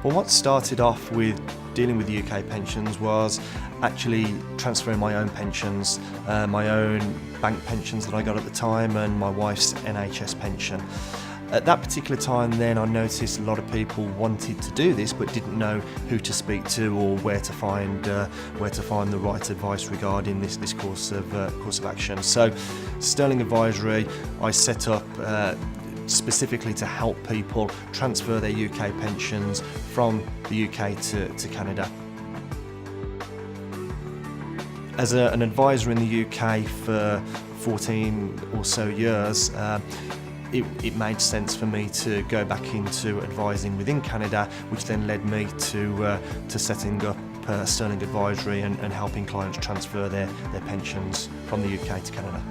Well, what started off with dealing with UK pensions was actually transferring my own pensions, my own bank pensions that I got at the time and my wife's NHS pension. At that particular time then I noticed a lot of people wanted to do this but didn't know who to speak to or where to find the right advice regarding this course of action. So Sterling Advisory I set up specifically to help people transfer their UK pensions from the UK to Canada. As an advisor in the UK for 14 or so years, it made sense for me to go back into advising within Canada, which then led me to setting up Sterling Advisory and helping clients transfer their pensions from the UK to Canada.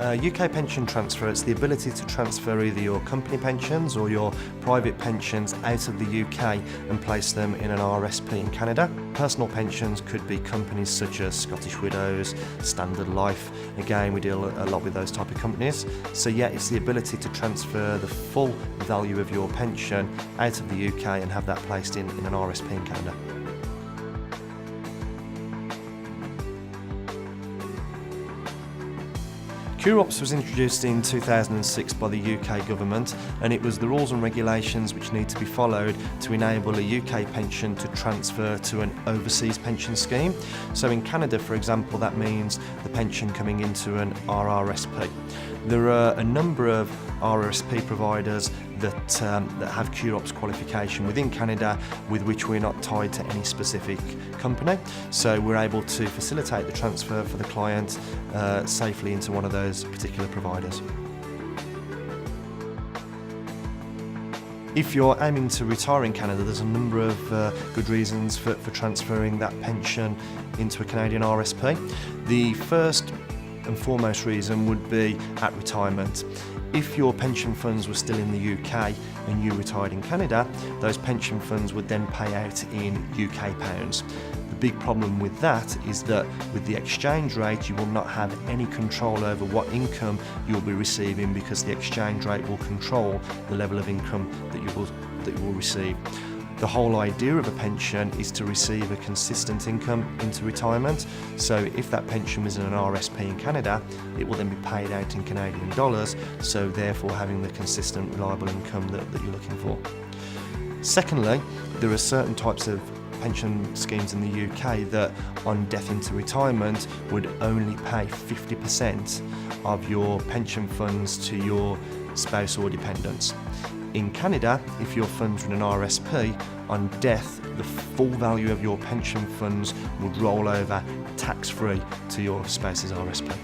UK pension transfer, it's the ability to transfer either your company pensions or your private pensions out of the UK and place them in an RSP in Canada. Personal pensions could be companies such as Scottish Widows, Standard Life. Again, we deal a lot with those type of companies. So yeah, it's the ability to transfer the full value of your pension out of the UK and have that placed in an RSP in Canada. QROPS was introduced in 2006 by the UK government, and it was the rules and regulations which need to be followed to enable a UK pension to transfer to an overseas pension scheme. So in Canada, for example, that means the pension coming into an RRSP. There are a number of RRSP providers that have QROPS qualification within Canada with which we're not tied to any specific company. So we're able to facilitate the transfer for the client safely into one of those particular providers. If you're aiming to retire in Canada, there's a number of good reasons for transferring that pension into a Canadian RSP. The first and foremost reason would be at retirement. If your pension funds were still in the UK and you retired in Canada, those pension funds would then pay out in UK pounds. The big problem with that is that with the exchange rate you will not have any control over what income you'll be receiving, because the exchange rate will control the level of income that you will receive. The whole idea of a pension is to receive a consistent income into retirement. So if that pension was in an RSP in Canada, it will then be paid out in Canadian dollars, so therefore having the consistent, reliable income that you're looking for. Secondly, there are certain types of pension schemes in the UK that on death into retirement would only pay 50% of your pension funds to your spouse or dependents. In Canada, if your funds are in an RSP, on death, the full value of your pension funds would roll over tax-free to your spouse's RSP.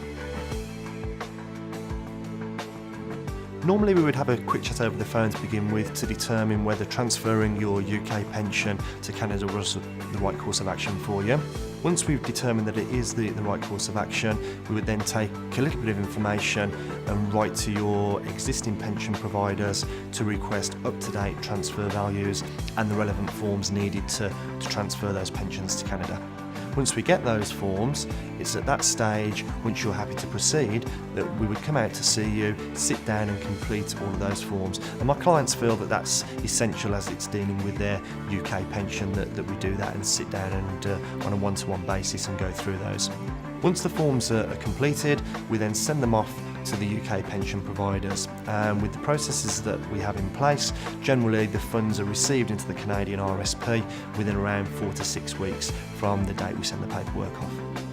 Normally we would have a quick chat over the phone to begin with to determine whether transferring your UK pension to Canada was the right course of action for you. Once we've determined that it is the right course of action, we would then take a little bit of information and write to your existing pension providers to request up-to-date transfer values and the relevant forms needed to transfer those pensions to Canada. Once we get those forms, it's at that stage, once you're happy to proceed, that we would come out to see you, sit down and complete all of those forms. And my clients feel that that's essential as it's dealing with their UK pension, that we do that and sit down and on a one-to-one basis and go through those. Once the forms are completed, we then send them off to the UK pension providers. And with the processes that we have in place, generally the funds are received into the Canadian RSP within around 4 to 6 weeks from the date we send the paperwork off.